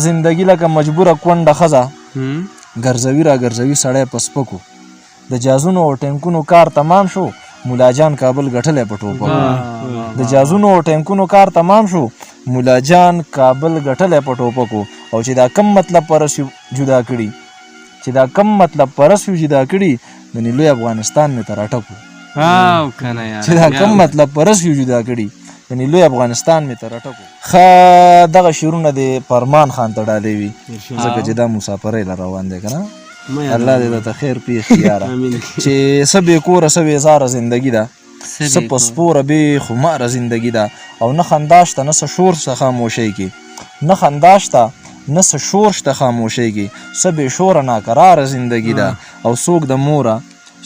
زندگی لکه مجبوره کونډه ښځه ګرځوي را ګرځوي سړی په سپکو د جازونو او ټینکونو کار تمام شو مولا جان کابل ګټلی په ټوپکو د جازونو او ټینکونو کار تمام شو مولا جان کابل ګټلی په ټوپکو او چې دا کم مطلب پرس جدا کړي چې دا کم مطلب پرس جدا کړي د لوی افغانستان مې تر اټکو چې دا کم مطلب پرس جدا کړي یعنی لوی افغانستان مې تر اټکو دغه شعرونه د فرمان خان ته ډالې وي ځکه چې دا مسافرۍ له روان دی که نه الله دې درته خیر پېښ یاره چې څه بې کوره څه بې زاره زندګي ده څه په سپوره بې خماره زندګي ده او نه خندا شته نه څه شور شته خاموشۍ کې نه خندا شته نه څه شور شته خاموشۍ کې څه بې شوره ناقراره زندګي ده او څوک د موره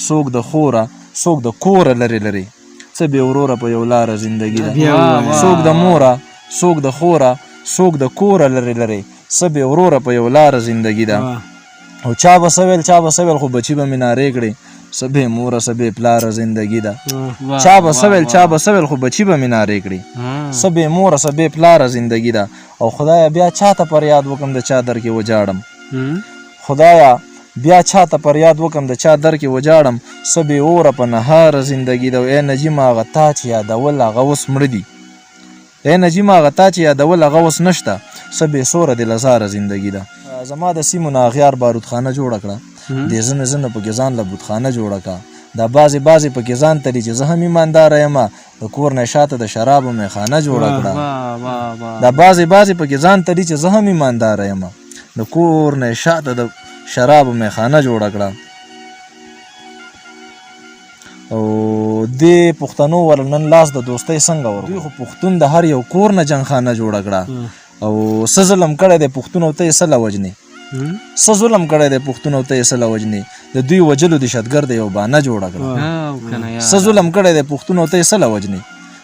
څوک د خوره څوک د کوره لرې لرې څه بې وروره په یو لاره زندګي ده څوک د موره څوک د خوره څوک د کوره لرې لرې څه بې وروره په یو لاره زندګي ده او چا به څه ویل خو بچي به مې نارې کړې څه بې موره څه بې پلاره زندګي ده چا به څه ویل خو بچي به مې نارې کړې څه بې موره څه بې پلاره زندګي ده او خدایه بیا چا ته پر یاد وکړم د چا در کې وجاړم خدایه بیا چا ته پر یاد وکړم د چا در کې وجاړم څه بې اوره په نهاره زندګي ده ای نجیم هغه تا چې یادول هغه اوس مړه دي ای نجیم هغه تا چې یادول هغه اوس نشته څه بې سوره د لزاره زندګي ده زما د سیمو نه اغیار بارودخانه جوړه کړه د ځنې پکې ځان له بودخانه جوړه کړه دا بعضې پکې ځان تلي چې زه هم ایمانداره یم د کور نه شاته د شرابو میخانه جوړه کړه دا بعضې پکې ځان تلي چې زه هم ایمانداره یم د کور نه شاته د شرابو میخانه جوړه کړه او دې پښتنو ور نن لاس د دوستۍ څنګه ور دوی خو پښتون د هر یو کور نه جنګخانه جوړه کړه او څه ظلم کړی دی پښتونو ته یې څه له وجنې څه ظلم کړی دی پښتونو ته یې څه له وجنې د دوی وجلو دهشتګرد یو بانه جوړه کړه څه ظلم کړی دی پښتونو ته یې څه له وجنې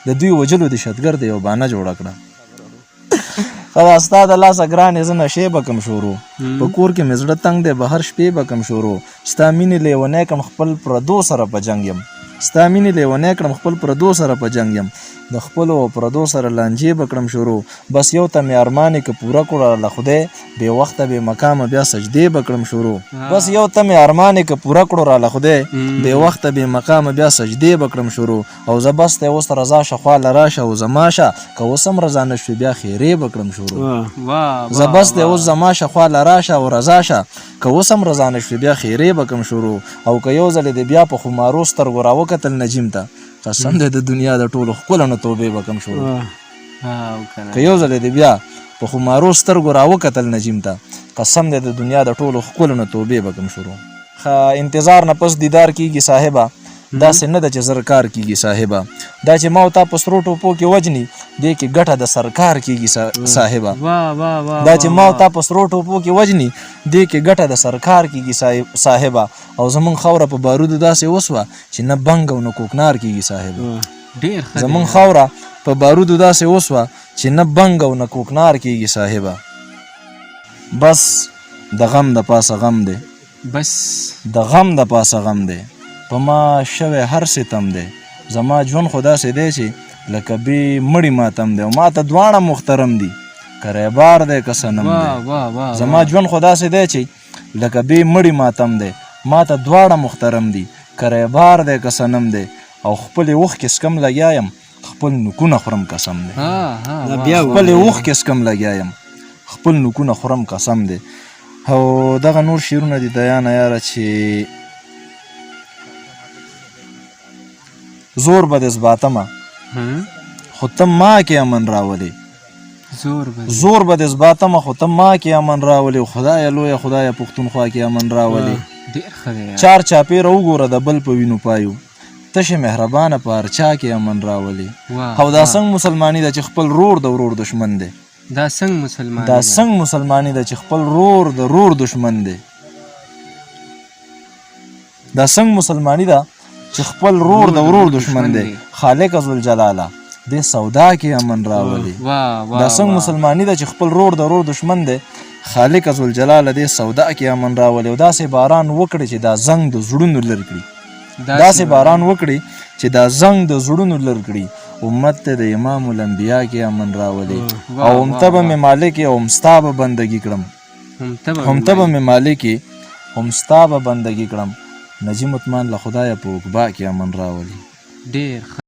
د دوی وجلو دهشتګرد یو بانه جوړه کړه خدا ستا د لاسه ګرانې زه نشې به کم شروع په کور کې مې زړه تنګ دی بهر شپې به کم شروع ستا مینې لیونی کړم خپل پردو سره په جنګ یم ستا مینې لیونی کړم خپل پردو سره په جنګ یم د خپلو پردو سره لانجې به کړم شروع بس یو ته مې ارمانې که پوره کړه له خدای بې وخته بې مقامه بیا سجدې به کړم شروع بس یو ته مې ارمانې که پوره کړو را له خدای بې وخته بې مقامه بیا سجدې به کړم شروع او زه بس دی اوس رضا شه خواله راشه او زما شه که اوس هم رضا نه شوې بیا خیرې به کړم شروع زه بس دی اوس زما شه خواله راشه او رضا شه که اوس هم رضا نه شوې بیا خیرې به کړم شروع او که یو ځلې دې بیا په خمارو سترګو راوکتل نجیم ته قسم دی د دنیا د ټولو ښکلو نه توبې به کم شروع که یو ځل دی بیا په خمارو سترګو راوکتل نجیم ته قسم دی د دنیا د ټولو ښکلو نه توبې به کم شروع انتظار نه پس دیدار کیږي صاحبه داسې نه ده چې زر کار کیږي صاحبه دا چې ما او تا په سرو ټوپو کې وجني دې کې ګټه د سرکار کیږي صاحبه دا چې ما او تا په سرو ټوپو کې وجني دې کې ګټه د سرکار کیږي صاحبه او زمونږ خاوره په بارودو داسې وسوه چې نه بنګ او نه کوکنار کیږي صاحبه زمونږ خاوره په بارودو داسې وسوه چې نه بنګ او نه کوکنار کیږي صاحبه بس د غم د پاسه غم دی بس د غم د پاسه غم دی په ما شوی هر ستم دی زما ژوند خو داسې دی چې لکه بې مړي ماتم دی او ما ته دواړه محترم دي که ریبار دی که صنم دی زما ژوند خو داسې دی چې لکه بې مړي ماتم دی ما ته دواړه محترم دي که ریبار دی که صنم دی او خپلې اوښکې سکم لګیا یم خپل نوکونه خورم قسم دی خپلې اوښکې سکم لګیا یم خپل نوکونه خورم قسم دی او دغه نور شعرونه دي دیانه یاره چې زور به د زباتمه خو ته ما کې امن راولې زور به د زباتمه خو ته ما کې امن راولې خدایه لویه خدایه پښتونخوا کې امن راولې چار چاپېره وګوره د بل په وینو پایو تشه مهربانه په هر چا کې امن راولې او دا څنګه مسلماني ده چې خپل رور د ورور دشمن دی دا څنګه مسلماني ده چې خپل رور د رور دشمن دی دا څنګه مسلماني ده چې خپل رور د ورور دشمن دی خالق ذوالجلاله دې سودا کې امن راولي دا څنګه مسلماني ده چې خپل رور د ورور دشمن دی خالق ذوالجلاله دې سودا کې امن راولي او داسې باران وکړي چې دا زنګ د زړونو لر کړي داسې باران وکړي چې دا زنګ د زړونو لر کړي امت ته د امام الانبیا کې امن راولي او همته به مې مالک او هم ستا به بندګي کړم همته به مې مالک هم ستا به بندګي کړم نجیم عثمان له خدایه په عقبا کې امن راولي. ډېر